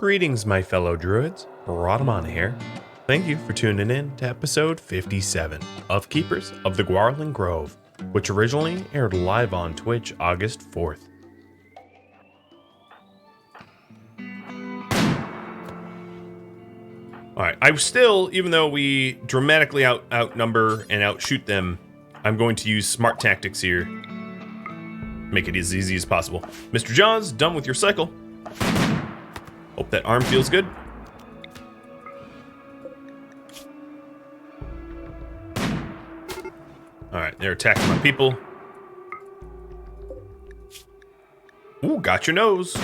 Greetings, my fellow druids. Rhadamant here. Thank you for tuning in to episode 57 of Keepers of the Gauranlen Grove, which originally aired live on Twitch August 4th. Alright, I still, even though we dramatically outnumber and outshoot them, I'm going to use smart tactics here. Make it as easy as possible. Mr. Johns, done with your cycle. Hope that arm feels good. Alright, they're attacking my people. Ooh, got your nose.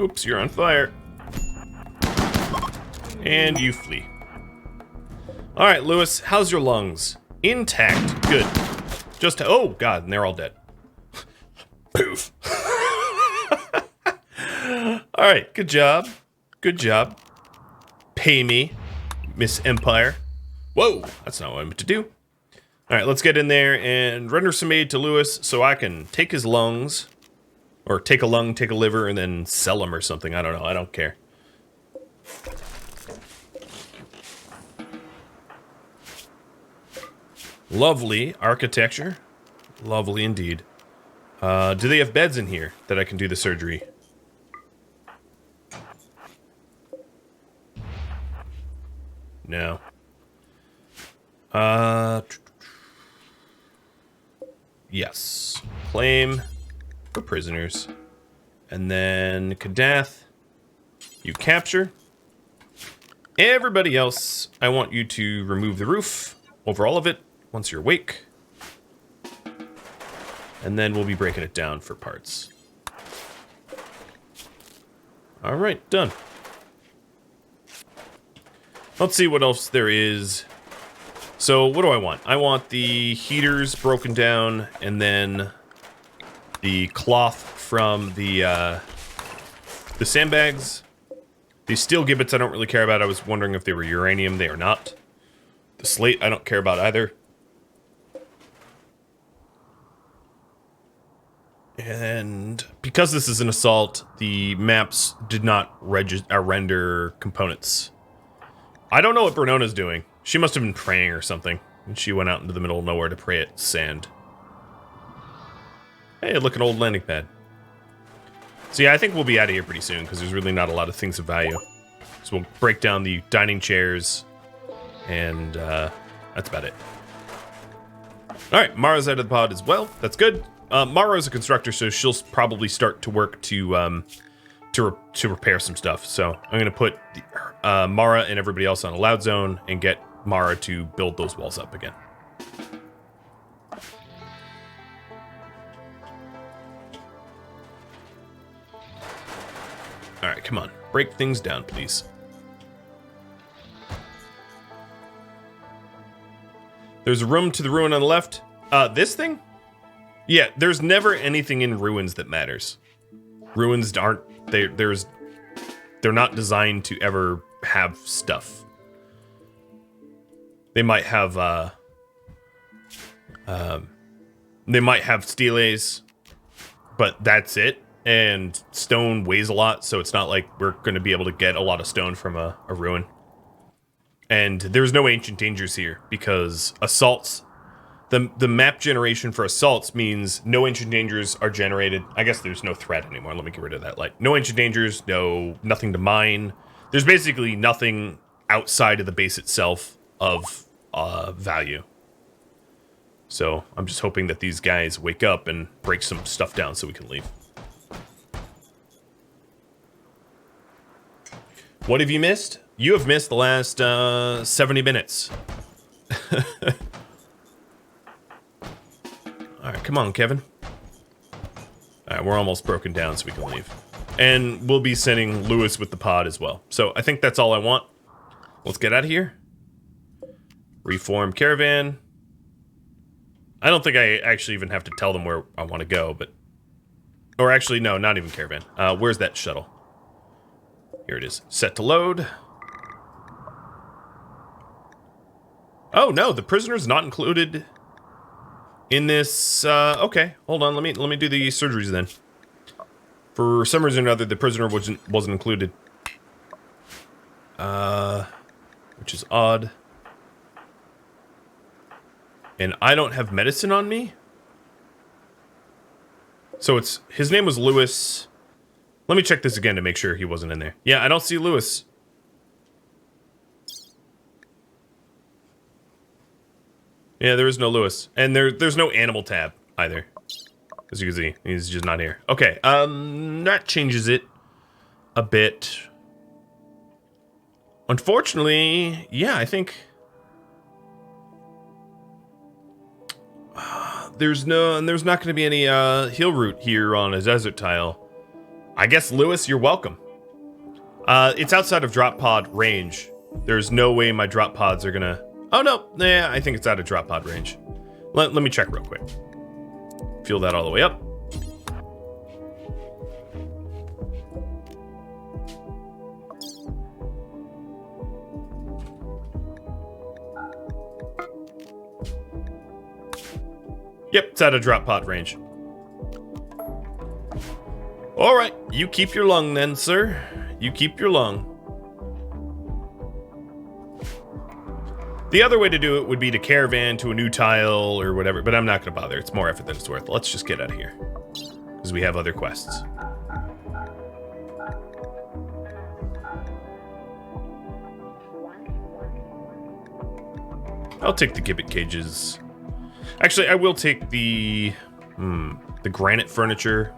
Oops, you're on fire. And you flee. Alright, Lewis, how's your lungs? Intact. Good. Just, oh god, and they're all dead. Poof. Alright, good job. Good job. Pay me, Miss Empire. Whoa, that's not what I meant to do. Alright, let's get in there and render some aid to Lewis so I can take his lungs. Or take a lung, take a liver, and then sell them or something. I don't know. I don't care. Lovely architecture. Lovely indeed. Do they have beds in here that I can do the surgery? No. Yes. Claim. For prisoners. And then Kadath, you capture. Everybody else, I want you to remove the roof over all of it once you're awake. And then we'll be breaking it down for parts. Alright, done. Let's see what else there is. So, what do I want? I want the heaters broken down, and then the cloth from the sandbags. These steel gibbets I don't really care about. I was wondering if they were uranium. They are not. The slate I don't care about either. And because this is an assault, the maps did not render components. I don't know what Bernona's doing. She must have been praying or something. And she went out into the middle of nowhere to pray at sand. Hey, look, an old landing pad. So yeah, I think we'll be out of here pretty soon, because there's really not a lot of things of value. So we'll break down the dining chairs, and that's about it. Alright, Mara's out of the pod as well. That's good. Mara's a constructor, so she'll probably start to work to repair some stuff. So I'm going to put Mara and everybody else on a loud zone, and get Mara to build those walls up again. Alright, come on. Break things down, please. There's a room to the ruin on the left. This thing? Yeah, there's never anything in ruins that matters. Ruins aren't... They're not designed to ever have stuff. They might have, they might have steles, but that's it. And stone weighs a lot, so it's not like we're going to be able to get a lot of stone from a ruin. And there's no ancient dangers here, because assaults... The map generation for assaults means no ancient dangers are generated. I guess there's no threat anymore. Let me get rid of that light. No ancient dangers, nothing to mine. There's basically nothing outside of the base itself of value. So I'm just hoping that these guys wake up and break some stuff down so we can leave. What have you missed? You have missed the last 70 minutes. Alright, come on, Kevin. Alright, we're almost broken down so we can leave. And we'll be sending Lewis with the pod as well. So I think that's all I want. Let's get out of here. Reform caravan. I don't think I actually even have to tell them where I want to go, but... Or actually, no, not even caravan. Where's that shuttle? Here it is. Set to load. Oh, no, the prisoner's not included in this... okay, hold on, let me do the surgeries then. For some reason or other, the prisoner wasn't included. Which is odd. And I don't have medicine on me? So it's... His name was Lewis. Let me check this again to make sure he wasn't in there. Yeah, I don't see Lewis. Yeah, there is no Lewis. And there's no animal tab either. As you can see, he's just not here. Okay, that changes it a bit. Unfortunately, yeah, I think... there's not going to be any heal route here on a desert tile. I guess, Lewis, you're welcome. It's outside of drop pod range. There's no way my drop pods are gonna... Oh, no. Yeah, I think it's out of drop pod range. Let me check real quick. Fuel that all the way up. Yep, it's out of drop pod range. Alright, you keep your lung then, sir. You keep your lung. The other way to do it would be to caravan to a new tile or whatever, but I'm not going to bother. It's more effort than it's worth. Let's just get out of here. Because we have other quests. I'll take the gibbet cages. Actually, I will take the granite furniture.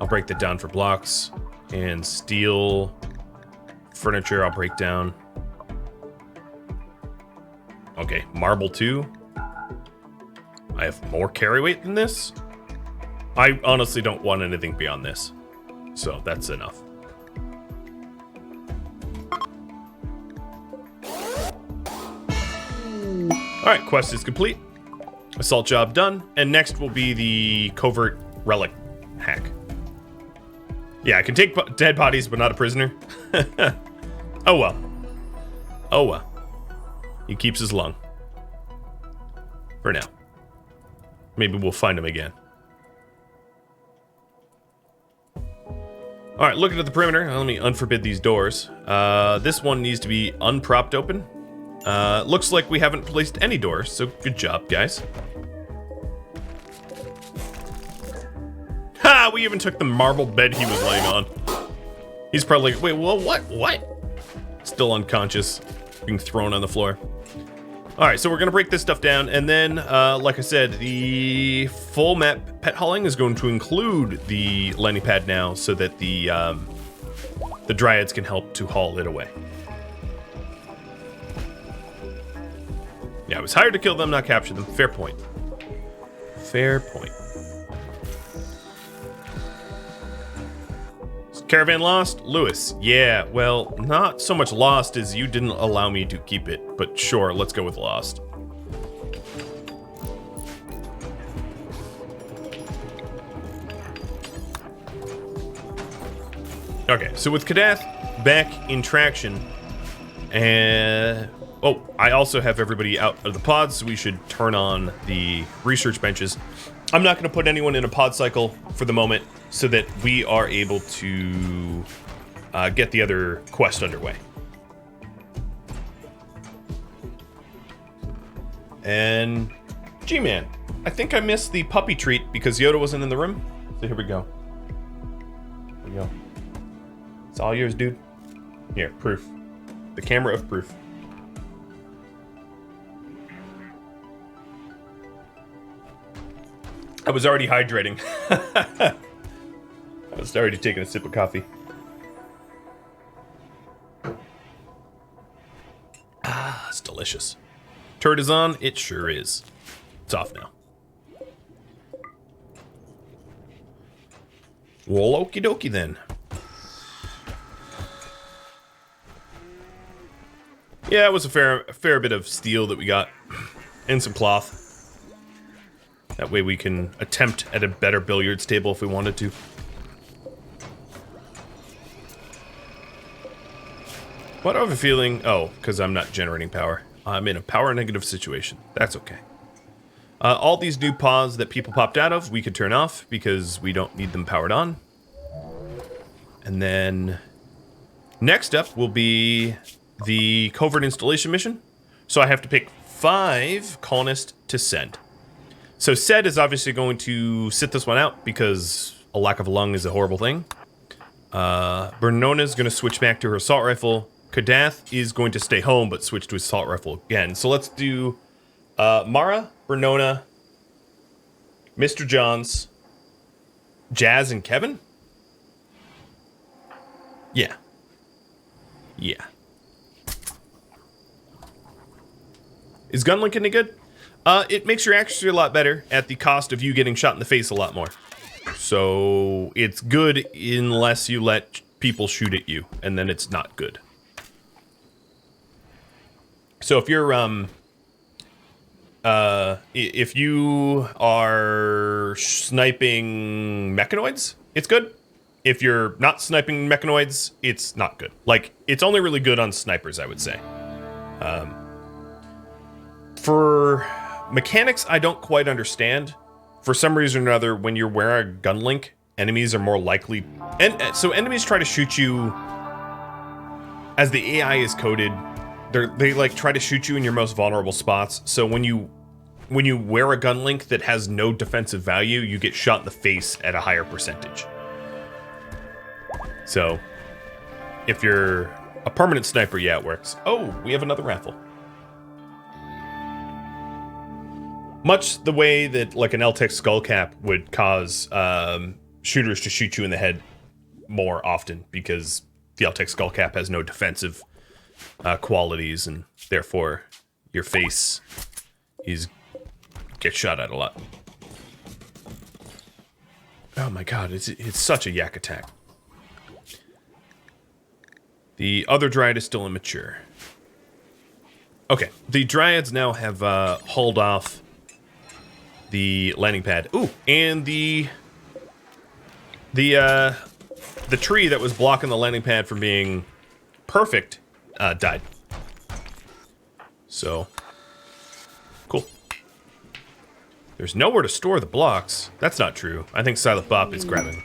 I'll break that down for blocks. And steel furniture I'll break down. Okay, marble too. I have more carry weight than this. I honestly don't want anything beyond this. So that's enough. Alright, quest is complete. Assault job done. And next will be the covert relic hack. Yeah, I can take dead bodies, but not a prisoner. Oh well. Oh well. He keeps his lung. For now. Maybe we'll find him again. Alright, looking at the perimeter. Let me unforbid these doors. This one needs to be unpropped open. Looks like we haven't placed any doors, so good job, guys. Ha! We even took the marble bed he was laying on. He's probably like, wait, well, what? Still unconscious, being thrown on the floor. Alright, so we're going to break this stuff down, and then, like I said, the full map pet hauling is going to include the landing pad now, so that the Dryads can help to haul it away. Yeah, I was hired to kill them, not capture them. Fair point. Fair point. Is caravan lost? Lewis. Yeah, well, not so much lost as you didn't allow me to keep it. But sure, let's go with lost. Okay, so with Kadath back in traction, and... oh, I also have everybody out of the pods, so we should turn on the research benches. I'm not going to put anyone in a pod cycle for the moment, so that we are able to get the other quest underway. And G-Man, I think I missed the puppy treat because Yoda wasn't in the room. So here we go. Here we go. It's all yours, dude. Here, proof. The camera of proof. I was already hydrating. I was already taking a sip of coffee. Ah, it's delicious. Turret is on. It sure is. It's off now. Well, okie dokie then. Yeah, it was a fair bit of steel that we got, and some cloth. That way we can attempt at a better billiards table if we wanted to. What do I have a feeling? Oh, because I'm not generating power. I'm in a power negative situation. That's okay. All these new pods that people popped out of, we could turn off because we don't need them powered on. And then next up will be the Covert installation mission. So I have to pick 5 colonists to send. So Sed is obviously going to sit this one out because a lack of a lung is a horrible thing. Bernona is going to switch back to her assault rifle. Kadath is going to stay home but switch to his assault rifle again. So let's do Mara, Bernona, Mr. Johns, Jazz, and Kevin? Yeah. Yeah. Is Gunlink any good? It makes your accuracy a lot better at the cost of you getting shot in the face a lot more. So it's good unless you let people shoot at you, and then it's not good. So if you're if you are sniping mechanoids, it's good. If you're not sniping mechanoids, it's not good. Like, it's only really good on snipers, I would say. For mechanics, I don't quite understand. For some reason or another, when you're wearing a gun link, enemies are more likely... And so enemies try to shoot you... As the AI is coded, they like try to shoot you in your most vulnerable spots. So when you wear a gun link that has no defensive value, you get shot in the face at a higher percentage. So, if you're a permanent sniper, yeah, it works. Oh, we have another raffle. Much the way that like an LTEC skullcap would cause shooters to shoot you in the head more often because the LTEC skullcap has no defensive qualities, and therefore your face gets shot at a lot. Oh my god, it's such a yak attack. The other Dryad is still immature. Okay, the Dryads now have hauled off the landing pad. Ooh, and the tree that was blocking the landing pad from being perfect died. So, cool. There's nowhere to store the blocks. That's not true. I think Silent Bop is grabbing.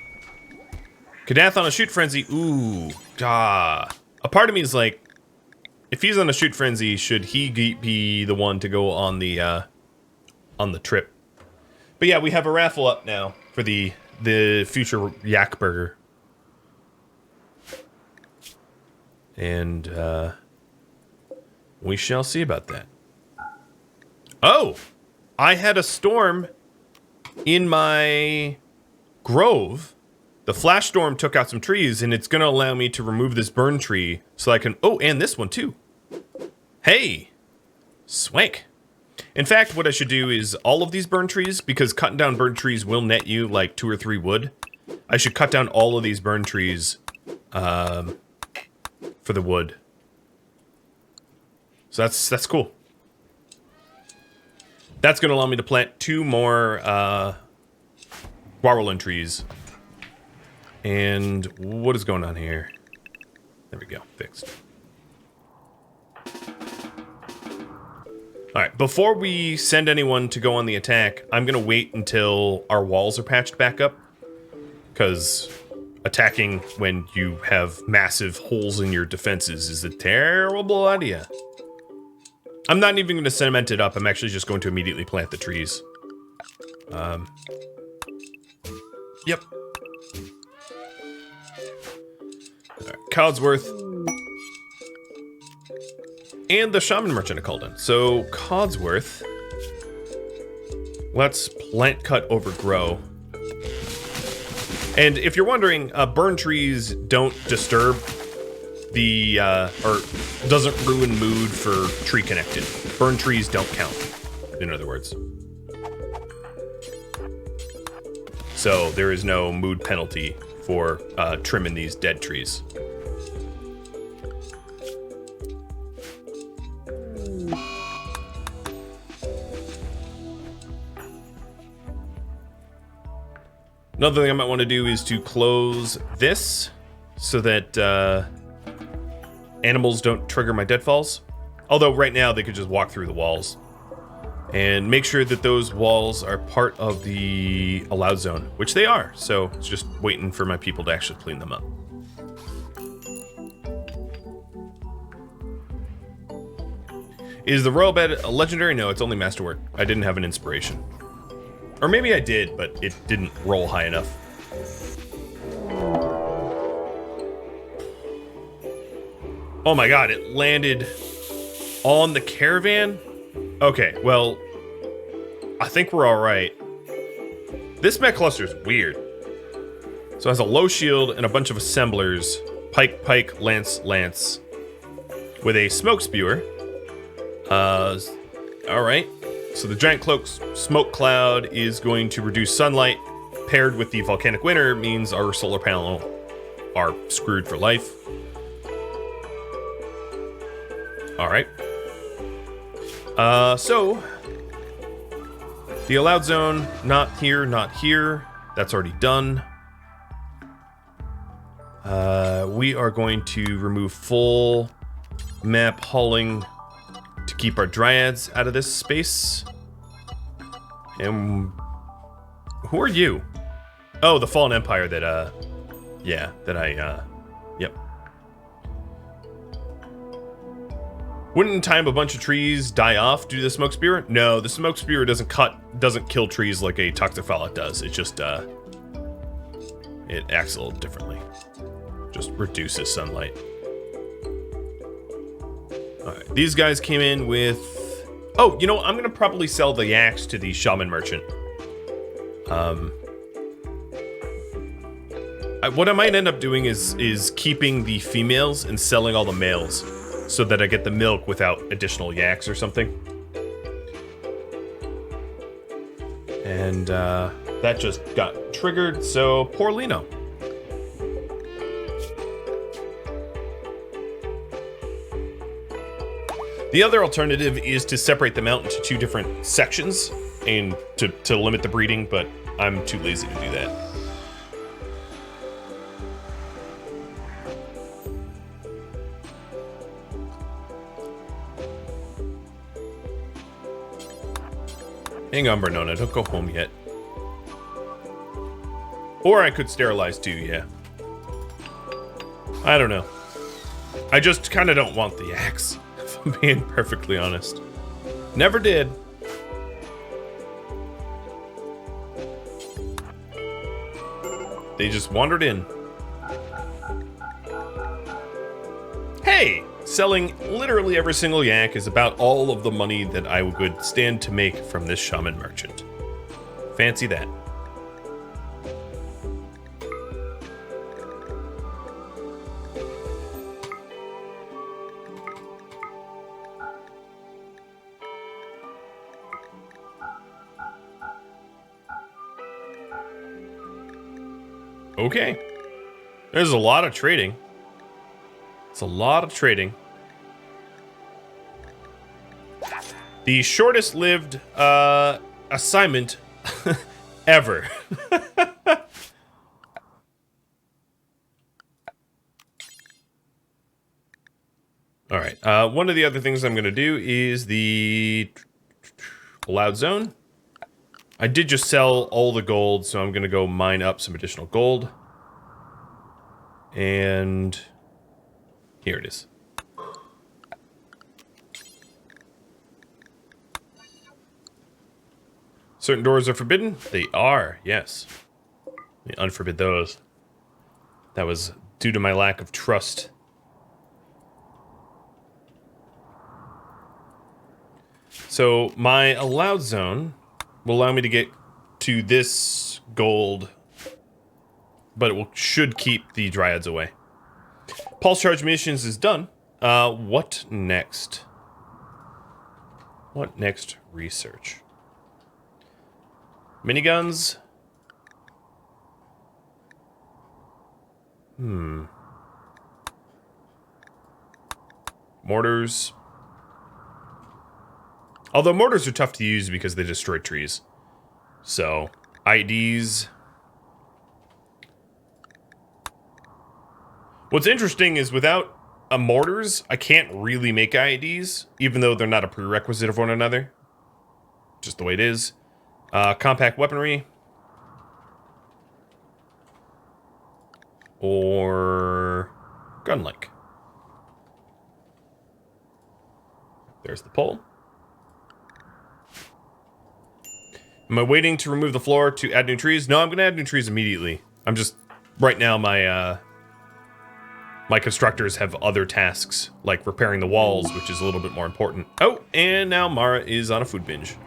Kadath on a shoot frenzy. Ooh, a part of me is like, if he's on a shoot frenzy, should he be the one to go on the trip? But yeah, we have a raffle up now for the future Yak Burger, and we shall see about that. Oh, I had a storm in my grove. The flash storm took out some trees, and it's going to allow me to remove this burn tree so I can... Oh, and this one, too. Hey! Swank. In fact, what I should do is all of these burn trees, because cutting down burn trees will net you like 2 or 3 wood. I should cut down all of these burn trees for the wood. So that's cool. That's going to allow me to plant 2 more Gauranlen trees. And what is going on here? There we go, fixed. Alright, before we send anyone to go on the attack, I'm gonna wait until our walls are patched back up. Because attacking when you have massive holes in your defenses is a terrible idea. I'm not even gonna cement it up, I'm actually just going to immediately plant the trees. Yep. Codsworth and the Shaman Merchant are called in. So Codsworth, let's plant, cut, overgrow. And if you're wondering, burn trees don't disturb the or doesn't ruin mood for tree connected. Burn trees don't count, in other words. So there is no mood penalty for trimming these dead trees. Another thing I might want to do is to close this so that animals don't trigger my deadfalls. Although right now they could just walk through the walls. And make sure that those walls are part of the allowed zone, which they are. So it's just waiting for my people to actually clean them up. Is the royal bed a legendary? No, it's only masterwork. I didn't have an inspiration. Or maybe I did, but it didn't roll high enough. Oh my god, it landed on the caravan? Okay, well, I think we're alright. This mech cluster is weird. So it has a low shield and a bunch of assemblers. Pike, pike, lance, lance. With a smoke spewer. Alright. So the giant cloak smoke cloud is going to reduce sunlight. Paired with the volcanic winter means our solar panel are screwed for life. Alright. So the allowed zone, not here, not here. That's already done. We are going to remove full map hauling to keep our dryads out of this space. And who are you? Oh, the Fallen Empire that, yeah, that yep. Wouldn't time a bunch of trees die off due to the smoke spear? No, the smoke spear doesn't kill trees like a toxic fallout does. It just, it acts a little differently. Just reduces sunlight. Alright, these guys came in with... Oh, you know what? I'm gonna probably sell the yaks to the shaman merchant. What I might end up doing is keeping the females and selling all the males so that I get the milk without additional yaks or something. And that just got triggered, so poor Lino. The other alternative is to separate them out into two different sections and to limit the breeding, but I'm too lazy to do that. Hang on, Bernona, don't go home yet. Or I could sterilize too, yeah. I don't know. I just kind of don't want the axe, if I'm being perfectly honest. Never did. They just wandered in. Hey! Selling literally every single yak is about all of the money that I would stand to make from this shaman merchant. Fancy that. Okay. There's a lot of trading. It's a lot of trading. The shortest lived assignment ever. All right. One of the other things I'm going to do is the allowed zone. I did just sell all the gold, so I'm going to go mine up some additional gold. And here it is. Certain doors are forbidden? They are, yes. Let me unforbid those. That was due to my lack of trust. So my allowed zone will allow me to get to this gold, but it should keep the dryads away. Pulse charge missions is done. What next? What next research? Miniguns. Mortars. Although mortars are tough to use because they destroy trees. So, IDs. What's interesting is without mortars, I can't really make IDs, even though they're not a prerequisite of one another. Just the way it is. Compact weaponry. Or gunlink. There's the pole. Am I waiting to remove the floor to add new trees? No, I'm going to add new trees immediately. I'm just... Right now, my constructors have other tasks, like repairing the walls, which is a little bit more important. Oh, and now Mara is on a food binge.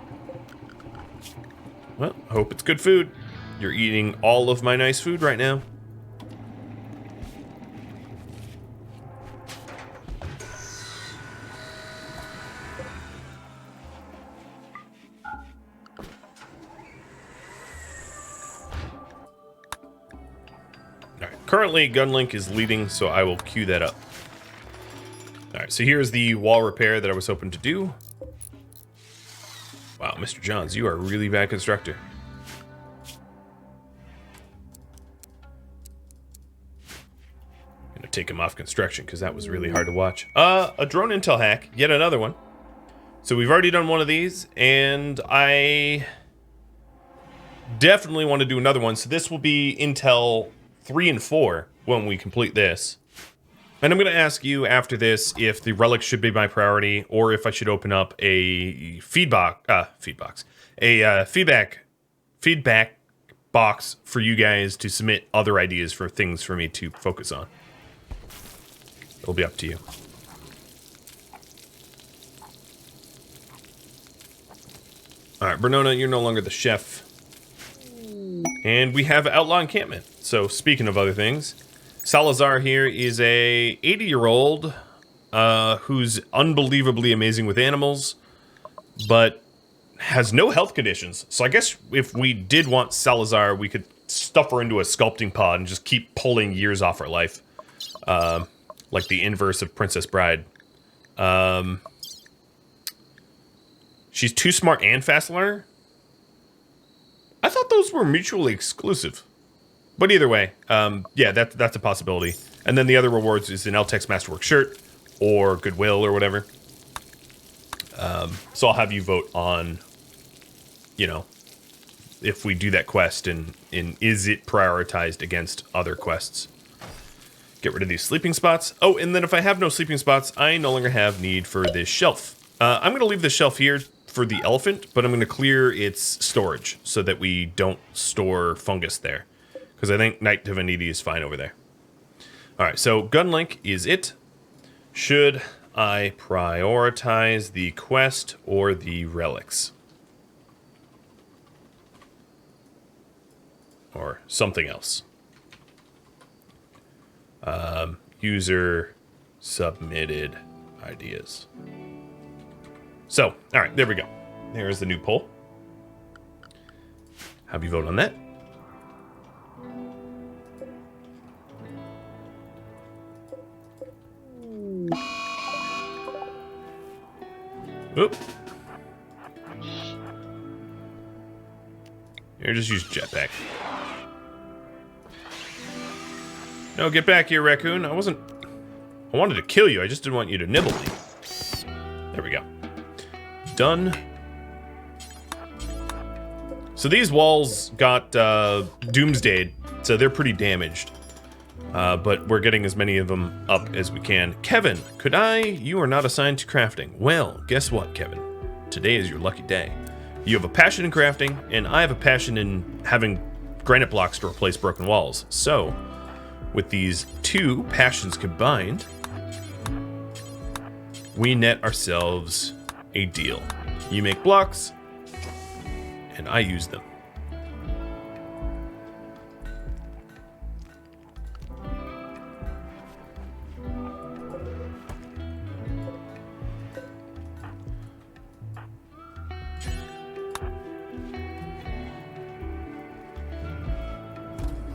Well, hope it's good food. You're eating all of my nice food right now. Currently, Gunlink is leading, so I will queue that up. Alright, so here's the wall repair that I was hoping to do. Wow, Mr. Johns, you are a really bad constructor. I'm gonna take him off construction, because that was really hard to watch. A drone intel hack, yet another one. So we've already done one of these, and I definitely want to do another one. So this will be Intel 3 and 4 when we complete this. And I'm going to ask you after this if the relics should be my priority or if I should open up a feedback box for you guys to submit other ideas for things for me to focus on. It'll be up to you. All right, Bernona, you're no longer the chef. And we have Outlaw Encampment. So, speaking of other things, Salazar here is a 80-year-old who's unbelievably amazing with animals, but has no health conditions. So I guess if we did want Salazar, we could stuff her into a sculpting pod and just keep pulling years off her life. Like the inverse of Princess Bride. She's too smart and fast learner? I thought those were mutually exclusive. But either way, yeah, that's a possibility. And then the other rewards is an LTEX Masterwork shirt or Goodwill or whatever. So I'll have you vote on, you know, if we do that quest and is it prioritized against other quests. Get rid of these sleeping spots. Oh, and then if I have no sleeping spots, I no longer have need for this shelf. I'm going to leave this shelf here for the elephant, but I'm going to clear its storage so that we don't store fungus there. Because I think Night Divinity is fine over there. Alright, so Gunlink is it. Should I prioritize the quest or the relics? Or something else? User submitted ideas. So, alright, there we go. There's the new poll. Have you vote on that? Oop. Here, just use jetpack. No, get back here, raccoon. I wanted to kill you. I just didn't want you to nibble me. There we go. Done. So these walls got doomsdayed, so they're pretty damaged. But we're getting as many of them up as we can. Kevin, you are not assigned to crafting. Well, guess what, Kevin? Today is your lucky day. You have a passion in crafting, and I have a passion in having granite blocks to replace broken walls. So, with these two passions combined, we net ourselves a deal. You make blocks, and I use them.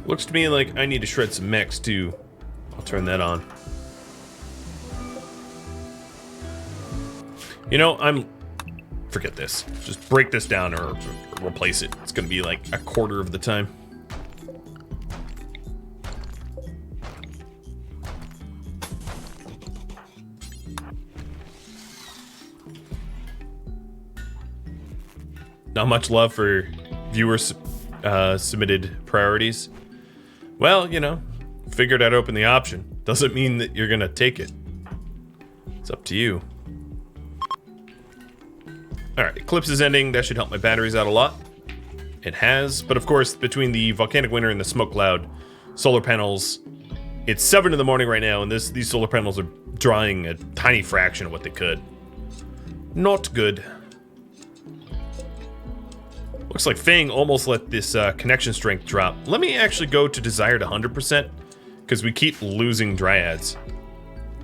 Looks to me like I need to shred some mechs too. I'll turn that on. You know, forget this. Just break this down or replace it. It's gonna be like a quarter of the time. Not much love for viewers submitted priorities. Well, you know, figured I'd open the option. Doesn't mean that you're gonna take it. It's up to you. Alright, Eclipse is ending. That should help my batteries out a lot. It has, but of course, between the volcanic winter and the smoke cloud, solar panels, it's 7 in the morning right now, and these solar panels are drawing a tiny fraction of what they could. Not good. Looks like Fang almost let this connection strength drop. Let me actually go to desired 100%, because we keep losing dryads.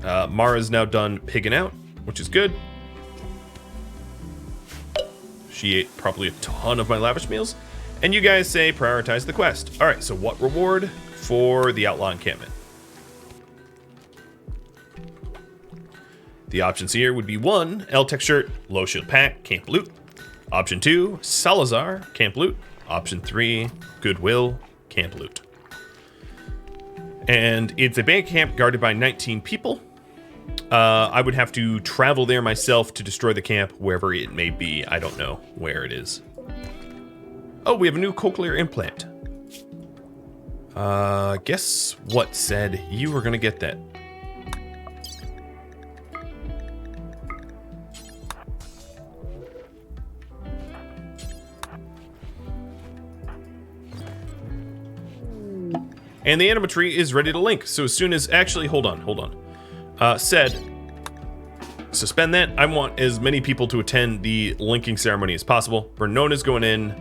Mara's now done pigging out, which is good. She ate probably a ton of my lavish meals. And you guys say prioritize the quest. Alright, so what reward for the outlaw encampment? The options here would be 1, L-Tech shirt, low shield pack, camp loot. Option 2, Salazar, camp loot. Option 3, Goodwill, camp loot. And it's a band camp guarded by 19 people. I would have to travel there myself to destroy the camp, wherever it may be. I don't know where it is. Oh, we have a new cochlear implant. Guess what said you were gonna get that? And the animatree is ready to link. So as soon as, actually, hold on. Said, suspend that. I want as many people to attend the linking ceremony as possible. Bernona's going in.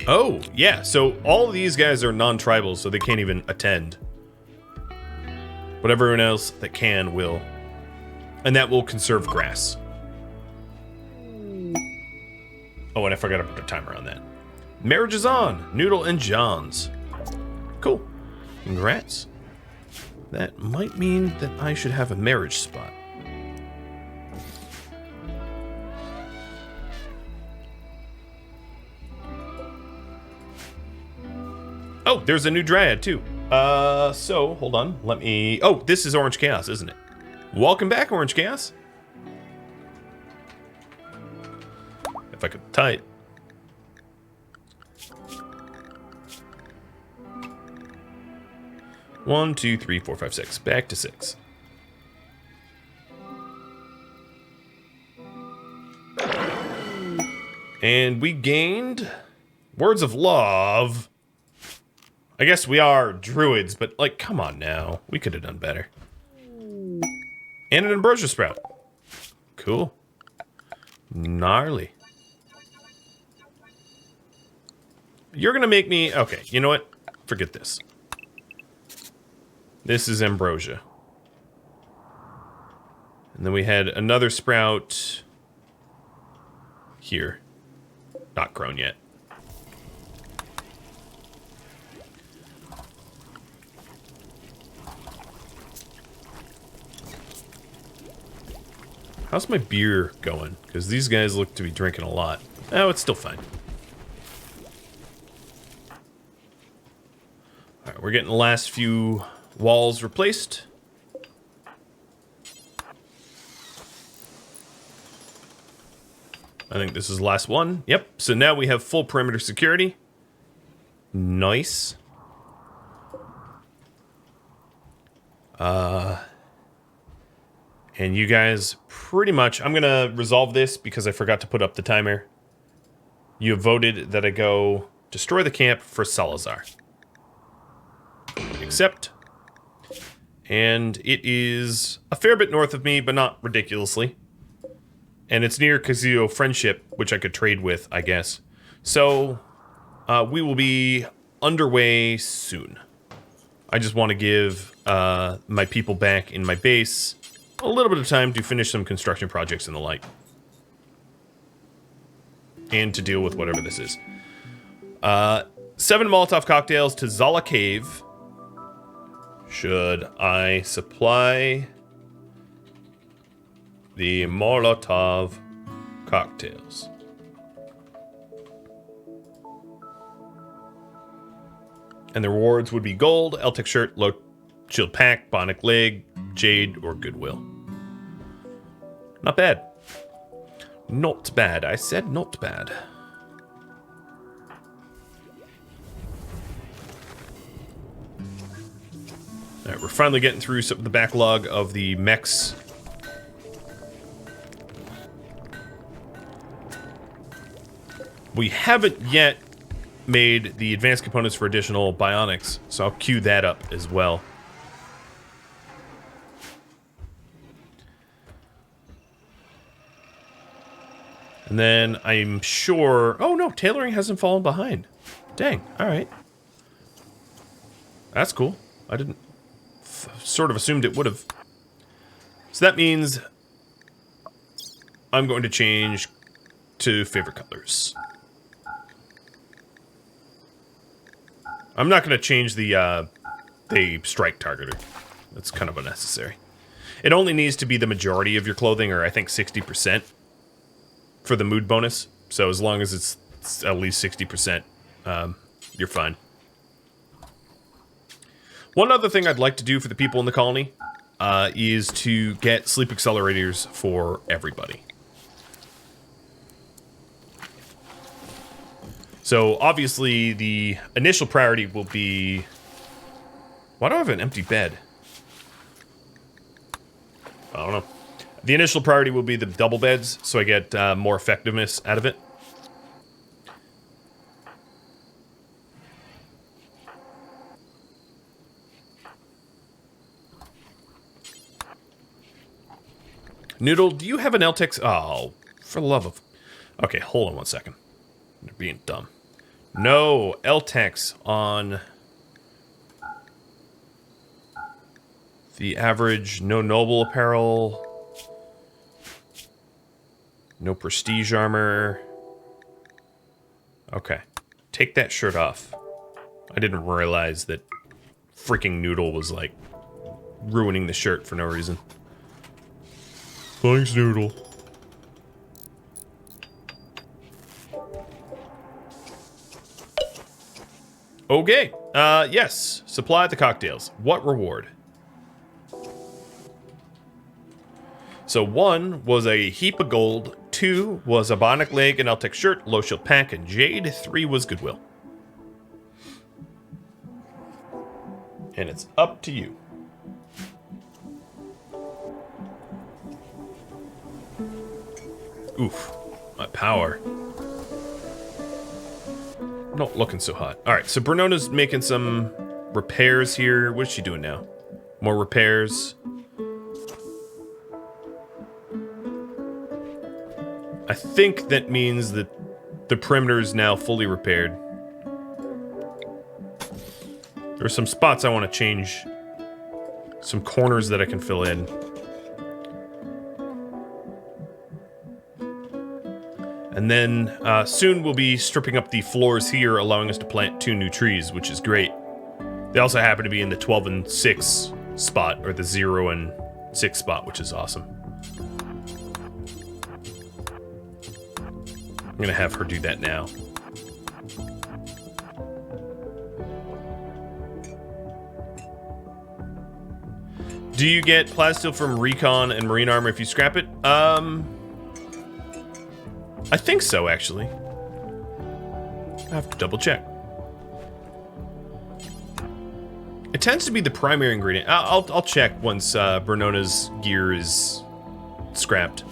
Oh, yeah, so all of these guys are non-tribal, so they can't even attend. But everyone else that can will. And that will conserve grass. Oh, and I forgot to put a timer on that. Marriage is on. Noodle and John's. Cool. Congrats. That might mean that I should have a marriage spot. Oh, there's a new dryad too. So hold on. Let me. Oh, this is Orange Chaos, isn't it? Welcome back, Orange Chaos. If I could tie it. One, two, three, four, five, six. Back to 6. And we gained Words of Love. I guess we are Druids, but like, come on now. We could have done better. And an Ambrosia Sprout. Cool. Gnarly. You're gonna make me... Okay, you know what? Forget this. This is Ambrosia. And then we had another sprout here. Not grown yet. How's my beer going? Because these guys look to be drinking a lot. Oh, it's still fine. Alright, we're getting the last few walls replaced. I think this is the last one. Yep. So now we have full perimeter security. Nice. And you guys pretty much... I'm going to resolve this because I forgot to put up the timer. You have voted that I go destroy the camp for Salazar. Accept. And it is a fair bit north of me, but not ridiculously. And it's near Kazuo Friendship, which I could trade with, I guess. So, we will be underway soon. I just want to give my people back in my base a little bit of time to finish some construction projects and the like. And to deal with whatever this is. 7 Molotov cocktails to Zala Cave. Should I supply the Molotov cocktails? And the rewards would be gold, Eltec shirt, low shield pack, bionic leg, jade, or goodwill. Not bad. Not bad. I said not bad. Alright, we're finally getting through some of the backlog of the mechs. We haven't yet made the advanced components for additional bionics, so I'll queue that up as well. And then I'm sure... Oh no, tailoring hasn't fallen behind. Dang, alright. That's cool. I didn't... sort of assumed it would have. So that means I'm going to change to favorite colors. I'm not going to change the strike targeter. That's kind of unnecessary. It only needs to be the majority of your clothing, or I think 60%, for the mood bonus. So as long as it's at least 60%, you're fine. One other thing I'd like to do for the people in the colony is to get sleep accelerators for everybody. So obviously the initial priority will be... Why do I have an empty bed? I don't know. The initial priority will be the double beds, so I get more effectiveness out of it. Noodle, do you have an LTEX? Oh, for the love of... Okay, hold on one second. They're being dumb. No LTEX on the average, no noble apparel, no prestige armor. Okay, take that shirt off. I didn't realize that freaking Noodle was like ruining the shirt for no reason. Thanks, Noodle. Okay, yes. Supply the cocktails. What reward? So 1 was a heap of gold, 2 was a bionic leg, an Eltec shirt, low shield pack, and jade, 3 was goodwill. And it's up to you. Oof, my power. Not looking so hot. Alright, so Bernona's making some repairs here. What is she doing now? More repairs. I think that means that the perimeter is now fully repaired. There are some spots I want to change. Some corners that I can fill in. And then soon we'll be stripping up the floors here, allowing us to plant 2 new trees, which is great. They also happen to be in the 12 and 6 spot, or the 0 and 6 spot, which is awesome. I'm gonna have her do that now. Do you get plasteel from recon and marine armor if you scrap it? I think so, actually. I have to double check. It tends to be the primary ingredient. I'll check once Bernona's gear is scrapped.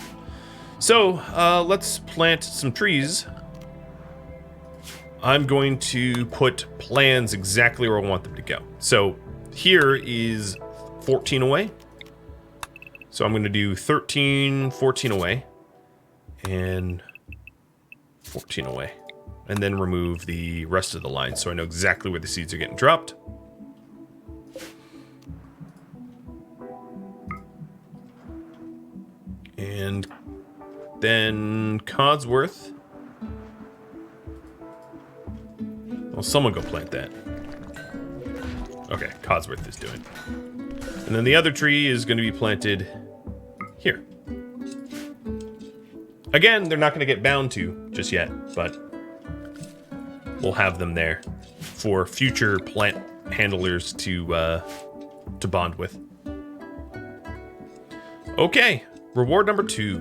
So, let's plant some trees. I'm going to put plans exactly where I want them to go. So, here is 14 away. So I'm going to do 13, 14 away. And 14 away. And then remove the rest of the line so I know exactly where the seeds are getting dropped. And then Codsworth. Well, someone go plant that. Okay, Codsworth is doing. And then the other tree is going to be planted here. Again, they're not going to get bound to just yet, but we'll have them there for future plant handlers to bond with. Okay, reward number 2.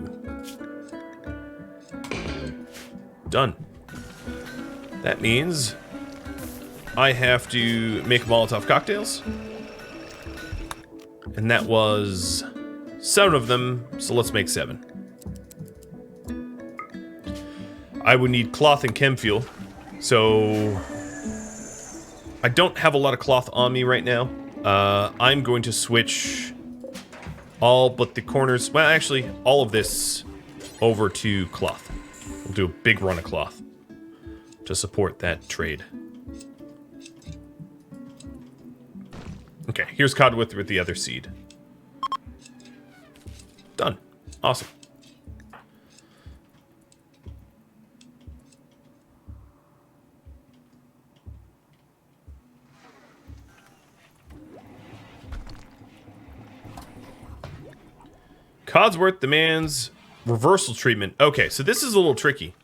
Done. That means I have to make Molotov cocktails. And that was 7 of them, so let's make 7. I would need cloth and chem fuel. So I don't have a lot of cloth on me right now. I'm going to switch all but the corners. Well, actually, all of this over to cloth. We'll do a big run of cloth to support that trade. Okay, here's Codwith with the other seed. Done. Awesome. Codsworth demands reversal treatment. Okay, so this is a little tricky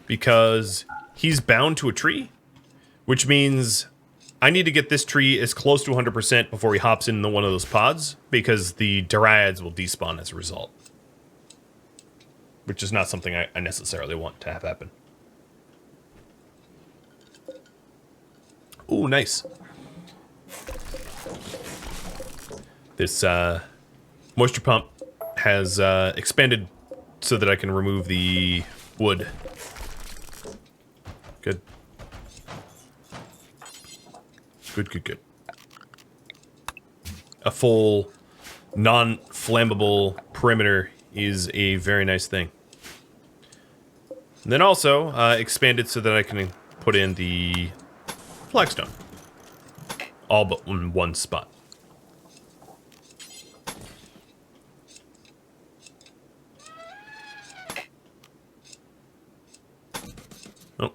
because he's bound to a tree, which means I need to get this tree as close to 100% before he hops into one of those pods, because the Dryads will despawn as a result. Which is not something I necessarily want to have happen. Ooh, nice. This moisture pump has expanded so that I can remove the wood. Good. Good. A full, non-flammable perimeter is a very nice thing. And then also expanded so that I can put in the flagstone. All but in one spot. Oh,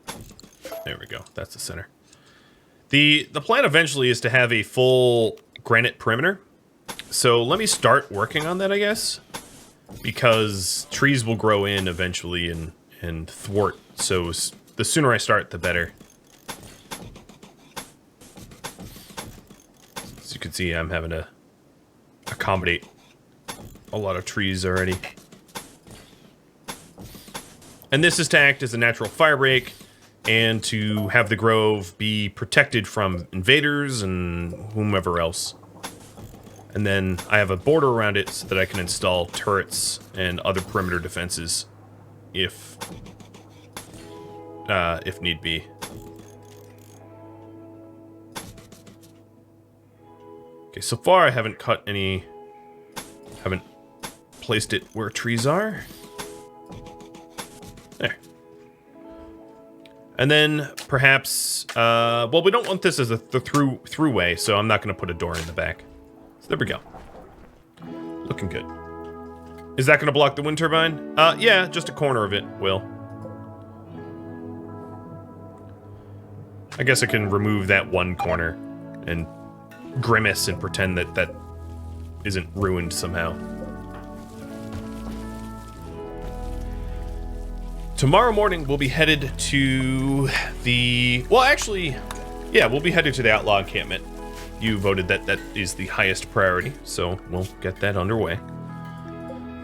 there we go. That's the center. The plan eventually is to have a full granite perimeter. So let me start working on that, I guess. Because trees will grow in eventually and thwart. So the sooner I start, the better. As you can see, I'm having to accommodate a lot of trees already. And this is to act as a natural fire break and to have the grove be protected from invaders and whomever else. And then I have a border around it so that I can install turrets and other perimeter defenses if need be. Okay, so far I haven't haven't placed it where trees are. There. And then perhaps, well, we don't want this as the throughway, so I'm not going to put a door in the back. So there we go. Looking good. Is that going to block the wind turbine? Yeah, just a corner of it will. I guess I can remove that one corner and grimace and pretend that that isn't ruined somehow. Tomorrow morning, we'll be headed to the... Well, actually, yeah, we'll be headed to the Outlaw Encampment. You voted that that is the highest priority, so we'll get that underway.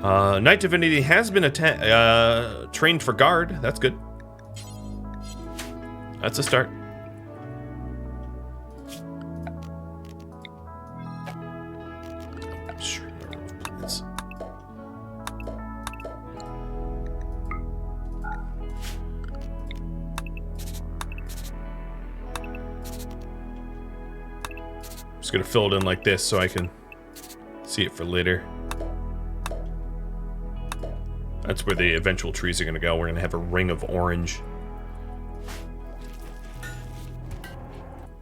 Night Divinity has been trained for guard. That's good. That's a start. Just gonna fill it in like this so I can see it for later. That's where the eventual trees are gonna go. We're gonna have a ring of orange.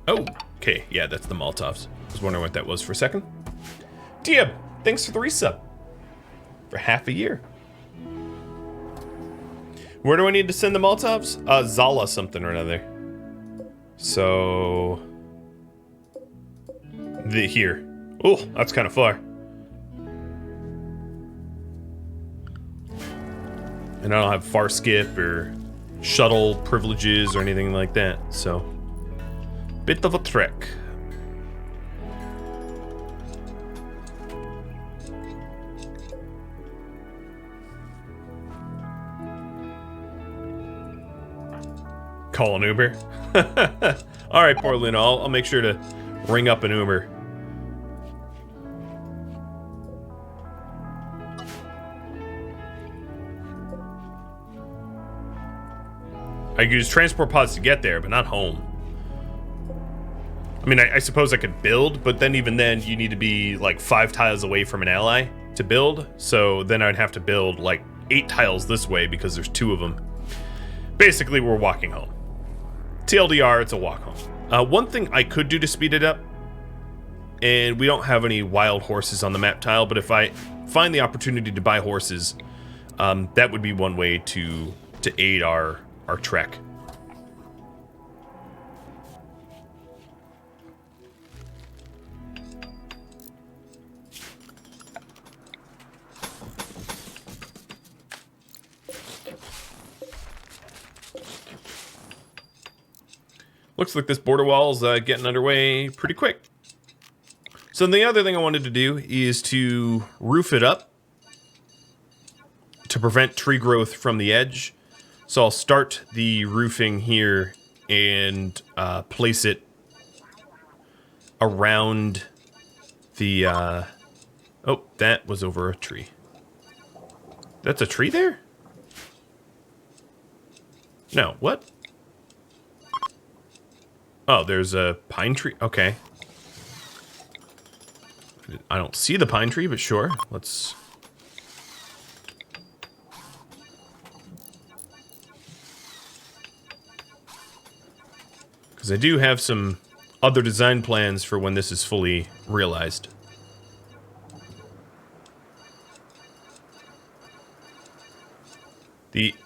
Oh, okay, yeah, that's the Molotovs. I was wondering what that was for a second. Diab, thanks for the resub. For half a year. Where do I need to send the Molotovs? Zala something or another. So here. Oh, that's kind of far. And I don't have far skip or shuttle privileges or anything like that, so bit of a trek. Call an Uber. All right, poor Luna. I'll make sure to ring up an Uber. I use transport pods to get there, but not home. I mean, I suppose I could build, but then even then, you need to be like 5 tiles away from an ally to build. So then I'd have to build like 8 tiles this way because there's 2 of them. Basically, we're walking home. TLDR, it's a walk home. One thing I could do to speed it up, and we don't have any wild horses on the map tile, but if I find the opportunity to buy horses, that would be one way to aid our trek. Looks like this border wall's getting underway pretty quick. So the other thing I wanted to do is to roof it up to prevent tree growth from the edge. So I'll start the roofing here and place it around the... Oh, that was over a tree. That's a tree there? No, what? Oh, there's a pine tree. Okay. I don't see the pine tree, but sure. Let's... Because I do have some other design plans for when this is fully realized.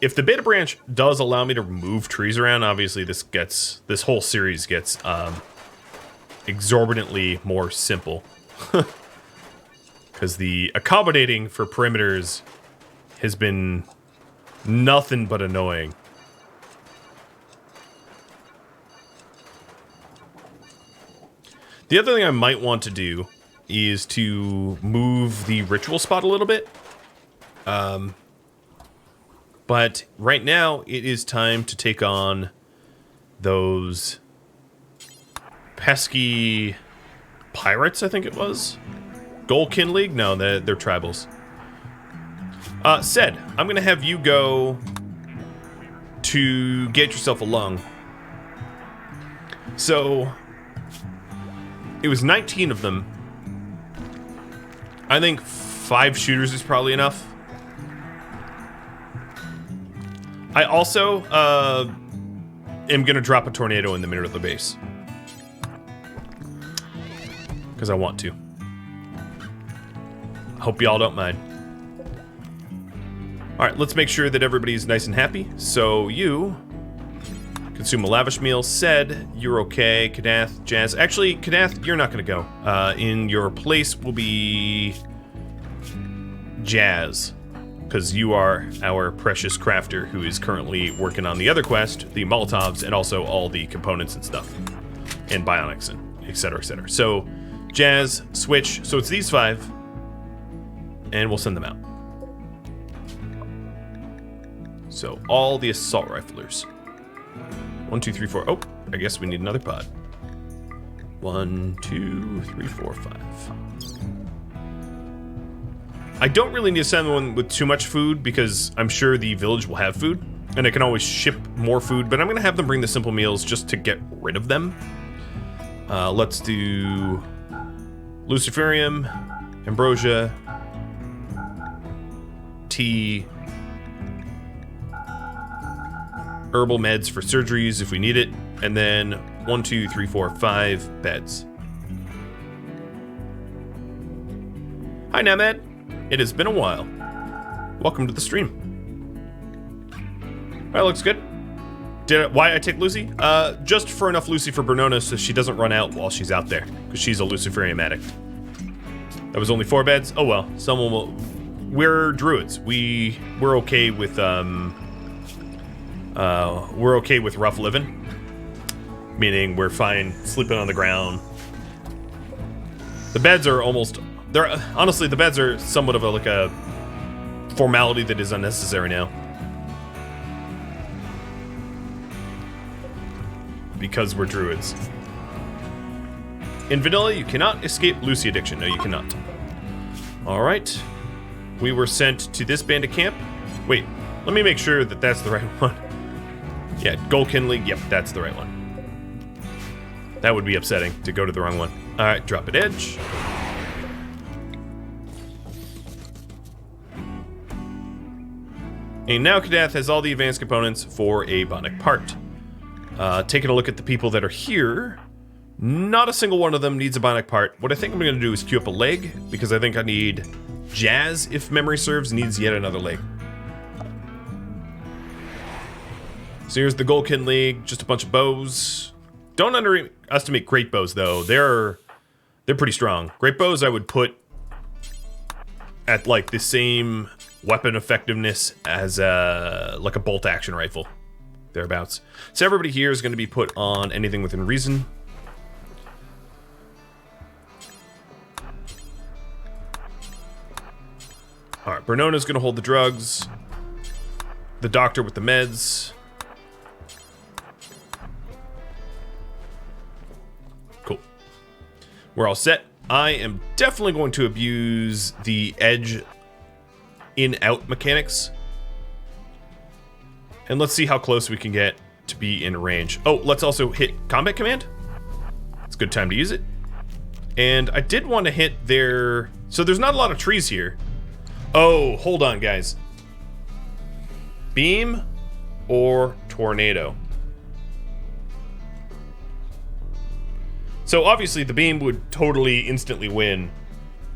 If the beta branch does allow me to move trees around, obviously this whole series gets exorbitantly more simple. Because the accommodating for perimeters has been nothing but annoying. The other thing I might want to do is to move the ritual spot a little bit. But right now, it is time to take on those pesky pirates, I think it was. Golkin League? No, they're tribals. Said, I'm going to have you go to get yourself a lung. So, it was 19 of them. I think 5 shooters is probably enough. I also am going to drop a tornado in the middle of the base. Because I want to. Hope y'all don't mind. Alright, let's make sure that everybody's nice and happy. So you consume a lavish meal. Said, you're okay. Kadath, Jazz. Actually, Kadath, you're not going to go. In your place will be Jazz. Because you are our precious crafter who is currently working on the other quest, the Molotovs, and also all the components and stuff. And bionics and et cetera, et cetera. So, Jazz, switch. So it's these 5. And we'll send them out. So, all the assault riflers. 1, 2, 3, 4. Oh, I guess we need another pod. 1, 2, 3, 4, 5. I don't really need to send one with too much food because I'm sure the village will have food. And I can always ship more food, but I'm going to have them bring the simple meals just to get rid of them. Let's do Luciferium, Ambrosia, tea, herbal meds for surgeries if we need it, and then 1, 2, 3, 4, 5 beds. Hi, Namad. It has been a while. Welcome to the stream. That looks good. Why I take Lucy? Just for enough Lucy for Bernona so she doesn't run out while she's out there, because she's a Luciferium addict. That was only 4 beds. Oh well, someone will. We're druids. We're okay with rough living, meaning we're fine sleeping on the ground. The beds are honestly, the beds are somewhat of a formality that is unnecessary now. Because we're druids. In vanilla, you cannot escape Lucy addiction. No, you cannot. Alright. We were sent to this bandit camp. Wait, let me make sure that that's the right one. Yeah, Gauranlen League. Yep, that's the right one. That would be upsetting to go to the wrong one. Alright, drop it edge. And now Kadath has all the advanced components for a Bionic part. Taking a look at the people that are here, not a single one of them needs a Bionic part. What I think I'm going to do is queue up a leg, because I think I need Jazz, if memory serves, needs yet another leg. So here's the Gauranlen League, just a bunch of bows. Don't underestimate great bows, though. They're pretty strong. Great bows I would put at like the same weapon effectiveness as like a bolt action rifle. Thereabouts. So everybody here is going to be put on anything within reason. Alright, Bernona's going to hold the drugs. The doctor with the meds. Cool. We're all set. I am definitely going to abuse the edge in-out mechanics. And let's see how close we can get to be in range. Oh, let's also hit combat command. It's a good time to use it. And I did want to hit their... So there's not a lot of trees here. Oh, hold on, guys. Beam or tornado? So obviously the beam would totally instantly win.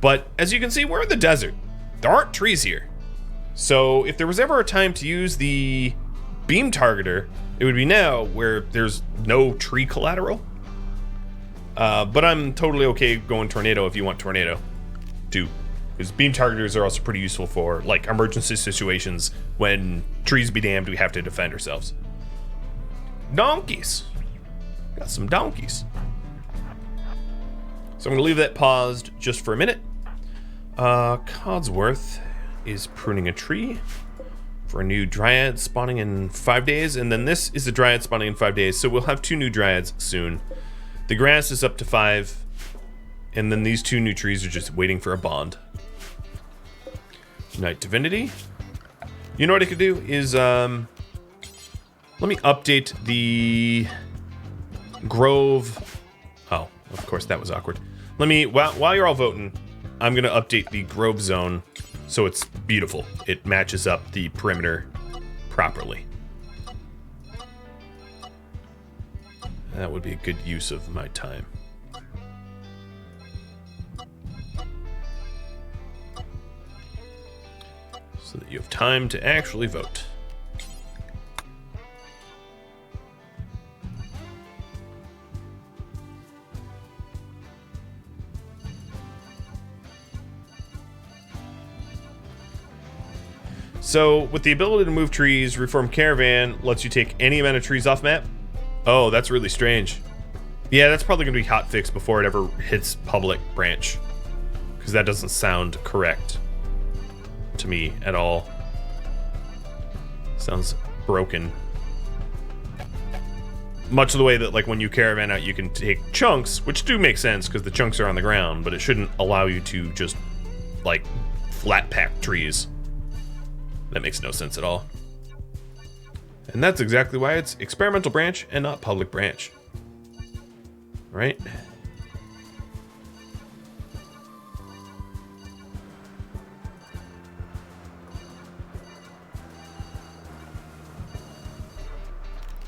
But as you can see, we're in the desert. There aren't trees here. So if there was ever a time to use the beam targeter, it would be now, where there's no tree collateral. But I'm totally okay going tornado if you want tornado too, because beam targeters are also pretty useful for like emergency situations when trees be damned, we have to defend ourselves. Donkeys, got some donkeys. So I'm gonna leave that paused just for a minute. Codsworth is pruning a tree for a new dryad spawning in 5 days, and then this is a dryad spawning in 5 days, so we'll have 2 new dryads soon. The grass is up to 5, and then these 2 new trees are just waiting for a bond. Night Divinity. You know what I could do is, let me update the Grove. Oh, of course, that was awkward. Let me, while you're all voting, I'm gonna update the Grove zone so it's beautiful. It matches up the perimeter properly. That would be a good use of my time. So that you have time to actually vote. So, with the ability to move trees, Reform Caravan lets you take any amount of trees off map. Oh, that's really strange. Yeah, that's probably going to be hotfixed before it ever hits public branch, because that doesn't sound correct to me at all. Sounds broken. Much of the way that, like, when you caravan out, you can take chunks, which do make sense because the chunks are on the ground, but it shouldn't allow you to just, like, flat pack trees. That makes no sense at all. And that's exactly why it's experimental branch and not public branch. Right?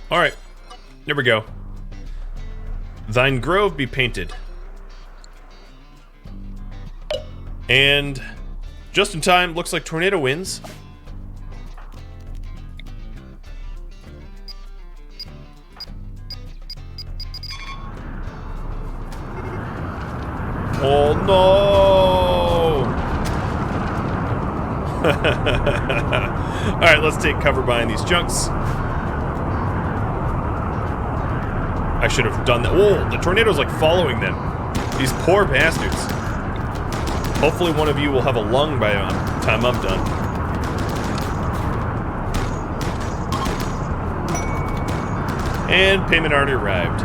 Alright. There we go. Thine grove be painted. And just in time, looks like tornado wins. Oh no! Alright, let's take cover behind these junks. I should have done that. Whoa, the tornado's like following them. These poor bastards. Hopefully one of you will have a lung by the time I'm done. And payment already arrived.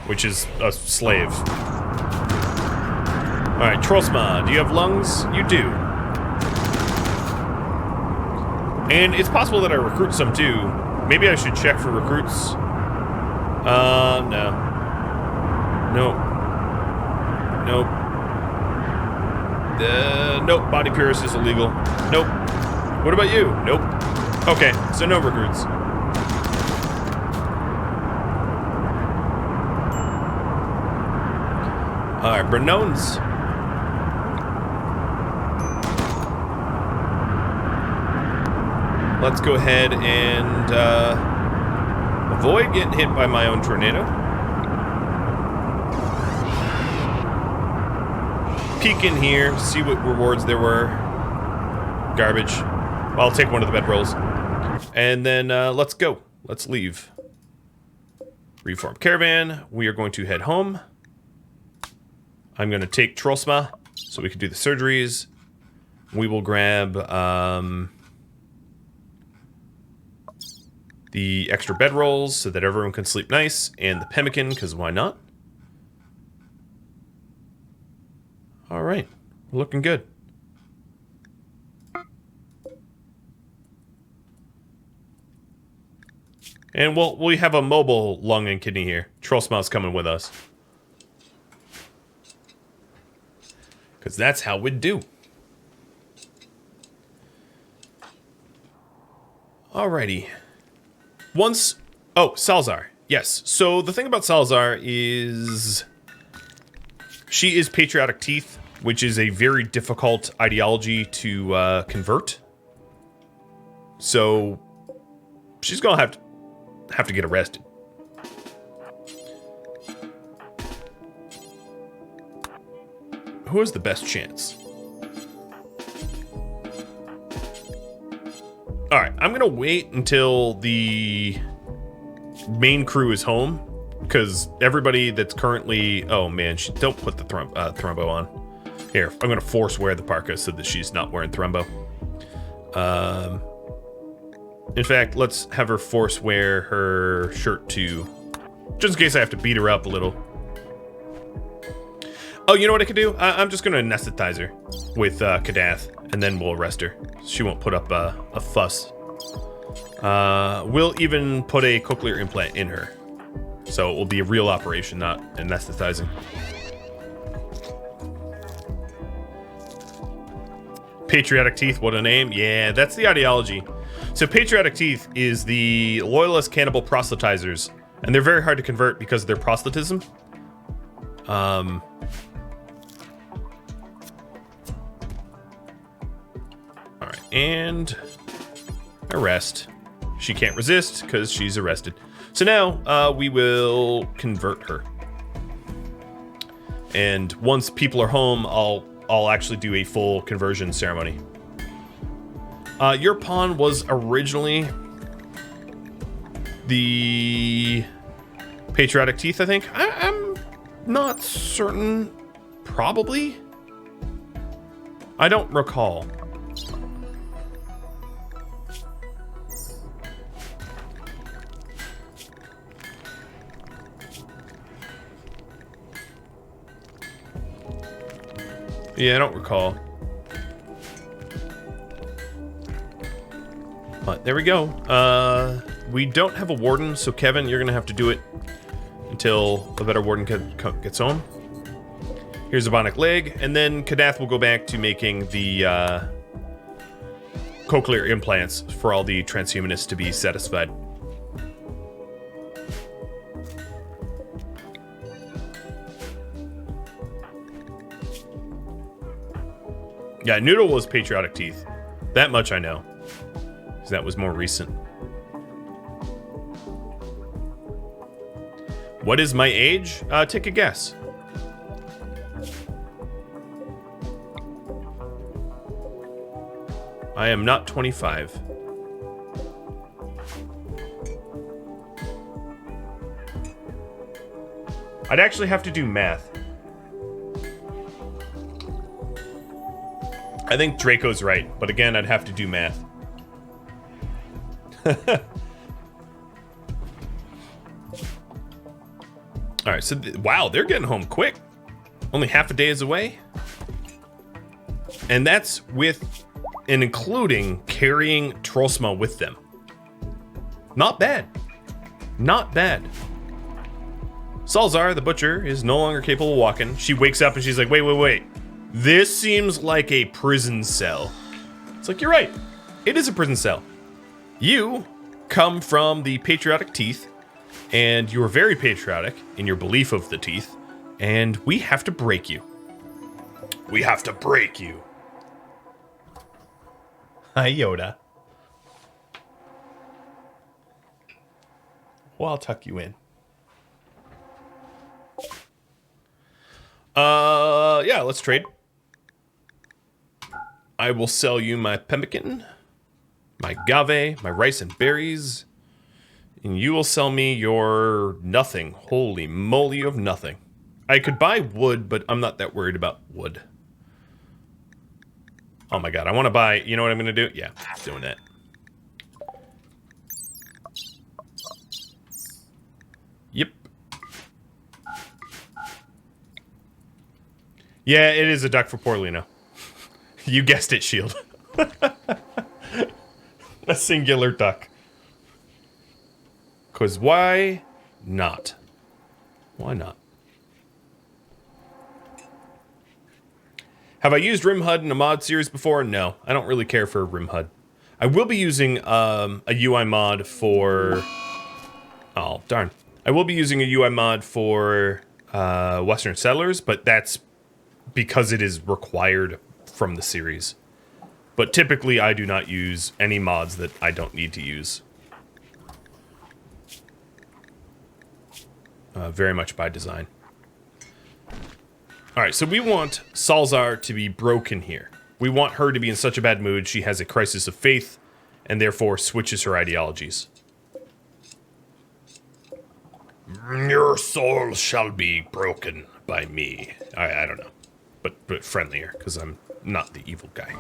Which is a slave. Alright, Trosma, do you have lungs? You do. And it's possible that I recruit some too. Maybe I should check for recruits. No. Nope. Nope. Nope, body purist is illegal. Nope. What about you? Nope. Okay, so no recruits. Alright, Brenones. Let's go ahead and avoid getting hit by my own tornado. Peek in here, see what rewards there were. Garbage. Well, I'll take one of the bedrolls. And then let's go. Let's leave. Reform caravan. We are going to head home. I'm going to take Trosma so we can do the surgeries. We will grab the extra bedrolls so that everyone can sleep nice, and the pemmican, because why not? All right, we're looking good. And we have a mobile lung and kidney here. Trosma's coming with us. Because that's how we do. Alrighty. Oh, Salazar. Yes. So the thing about Salazar is she is patriotic teeth, which is a very difficult ideology to convert. So she's gonna have to get arrested. Who has the best chance? Alright, I'm gonna wait until the main crew is home, because everybody that's currently... Oh man, don't put the thrombo on. Here, I'm gonna force wear the parka so that she's not wearing thrombo. In fact, let's have her force wear her shirt too, just in case I have to beat her up a little. Oh, you know what I could do? I'm just gonna anesthetize her with Kadath, and then we'll arrest her. She won't put up a fuss. We'll even put a cochlear implant in her, so it will be a real operation, not anesthetizing. Patriotic Teeth, what a name. Yeah, that's the ideology. So Patriotic Teeth is the loyalist cannibal proselytizers, and they're very hard to convert because of their proselytism. All right, and arrest. She can't resist because she's arrested. So now we will convert her. And once people are home, I'll actually do a full conversion ceremony. Your pawn was originally the Patriotic Teeth, I think. I'm not certain. Probably. I don't recall. Yeah, I don't recall. But there we go. We don't have a warden, so Kevin, you're gonna have to do it until a better warden gets home. Here's a bionic leg, and then Kadath will go back to making the cochlear implants for all the transhumanists to be satisfied. Yeah, Noodle was Patriotic Teeth. That much I know, because that was more recent. What is my age? Take a guess. I am not 25. I'd actually have to do math. I think Draco's right, but again, I'd have to do math. Alright, so wow, they're getting home quick. Only half a day is away. And that's with and including carrying Trosma with them. Not bad. Not bad. Salzar, the butcher, is no longer capable of walking. She wakes up and she's like, wait. This seems like a prison cell. It's like, you're right. It is a prison cell. You come from the patriotic teeth, and you are very patriotic in your belief of the teeth, and we have to break you. We have to break you. Hi, Yoda. Well, I'll tuck you in. Yeah, let's trade. I will sell you my pemmican, my agave, my rice and berries, and you will sell me your nothing. Holy moly, you have nothing. I could buy wood, but I'm not that worried about wood. Oh my god, I want to buy... You know what I'm going to do? Yeah, doing that. Yep. Yeah, it is a duck for Porlino. You guessed it, Shield. A singular duck. Because why not? Why not? Have I used RimHUD in a mod series before? No, I don't really care for RimHUD. I will be using a UI mod for... Oh, darn. I will be using a UI mod for Western Settlers, but that's because it is required from the series. But typically, I do not use any mods that I don't need to use. Very much by design. Alright, so we want Salzar to be broken here. We want her to be in such a bad mood she has a crisis of faith, and therefore switches her ideologies. Your soul shall be broken by me. I don't know. But friendlier, because I'm not the evil guy.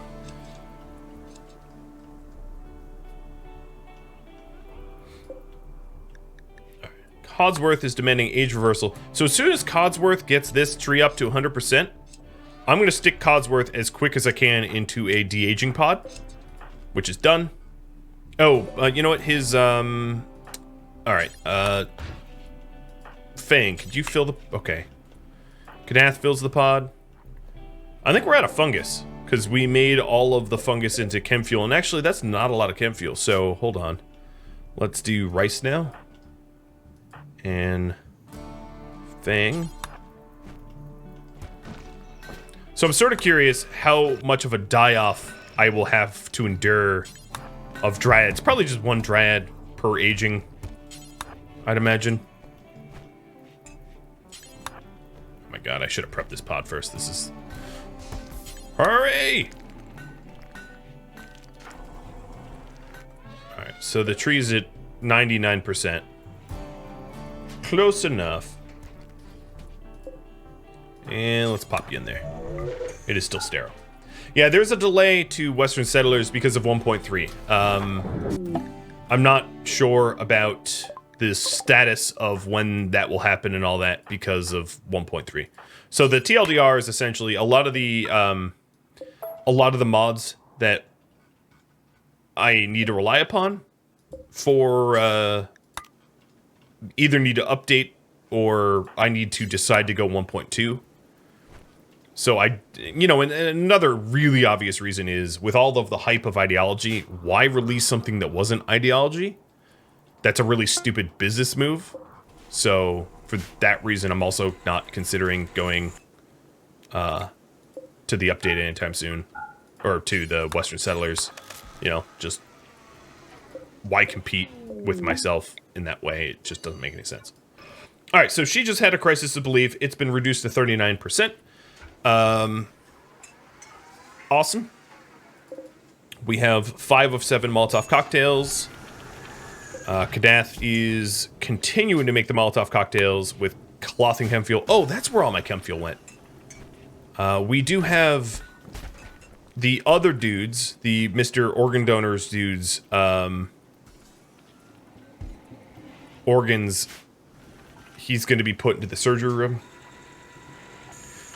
Codsworth is demanding age reversal. So as soon as Codsworth gets this tree up to 100%, I'm going to stick Codsworth as quick as I can into a de-aging pod, which is done. Oh, you know what? His, alright, Fang, could you fill the... Okay. Kanath fills the pod. I think we're out of fungus, because we made all of the fungus into chem fuel, and actually that's not a lot of chem fuel, so hold on. Let's do rice now. And Fang. So I'm sort of curious how much of a die-off I will have to endure of dryads. Probably just one dryad per aging, I'd imagine. Oh my god, I should have prepped this pod first. This is... Hurry! Alright, so the tree's at 99%. Close enough. And let's pop you in there. It is still sterile. Yeah, there's a delay to Western Settlers because of 1.3. I'm not sure about the status of when that will happen and all that because of 1.3. So the TLDR is essentially a lot of the mods that I need to rely upon for either need to update or I need to decide to go 1.2. So and another really obvious reason is with all of the hype of ideology, why release something that wasn't ideology? That's a really stupid business move. So for that reason, I'm also not considering going to the update anytime soon, or to the Western Settlers. You know, just why compete with myself in that way? It just doesn't make any sense. All right, so she just had a crisis of belief. It's been reduced to 39%. Awesome. We have 5 of 7 Molotov Cocktails. Kadath is continuing to make the Molotov Cocktails with clothing chem fuel. Oh, that's where all my chem fuel went. We do have the other dudes, the Mr. Organ Donors dudes, organs, he's going to be put into the surgery room.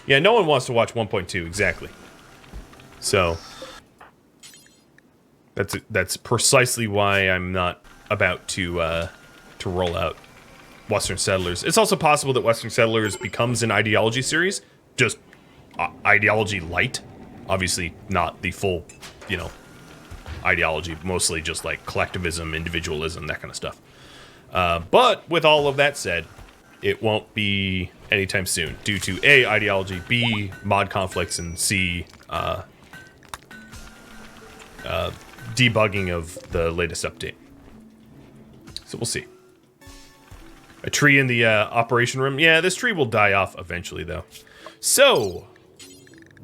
Yeah, no one wants to watch 1.2, exactly. So, that's precisely why I'm not about to roll out Western Settlers. It's also possible that Western Settlers becomes an ideology series, just ideology light. Obviously not the full, ideology, mostly just like collectivism, individualism, that kind of stuff. But with all of that said, it won't be anytime soon due to A, ideology, B, mod conflicts, and C, debugging of the latest update. So we'll see. A tree in the operation room. Yeah, this tree will die off eventually, though. So,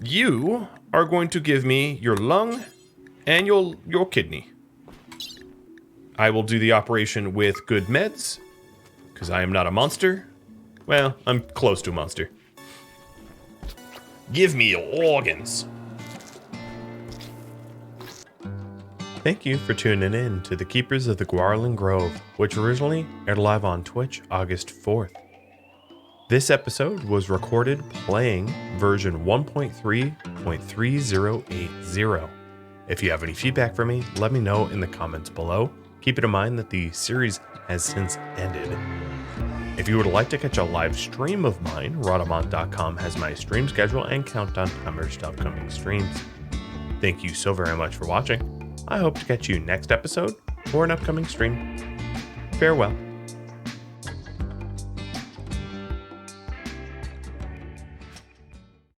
you are going to give me your lung and your kidney. I will do the operation with good meds, because I am not a monster. Well, I'm close to a monster. Give me your organs. Thank you for tuning in to the Keepers of the Gauranlen Grove, which originally aired live on Twitch August 4th. This episode was recorded playing version 1.3.3080. If you have any feedback for me, let me know in the comments below. Keep in mind that the series has since ended. If you would like to catch a live stream of mine, Rhadamant.com has my stream schedule and countdown timers to upcoming streams. Thank you so very much for watching. I hope to catch you next episode or an upcoming stream. Farewell.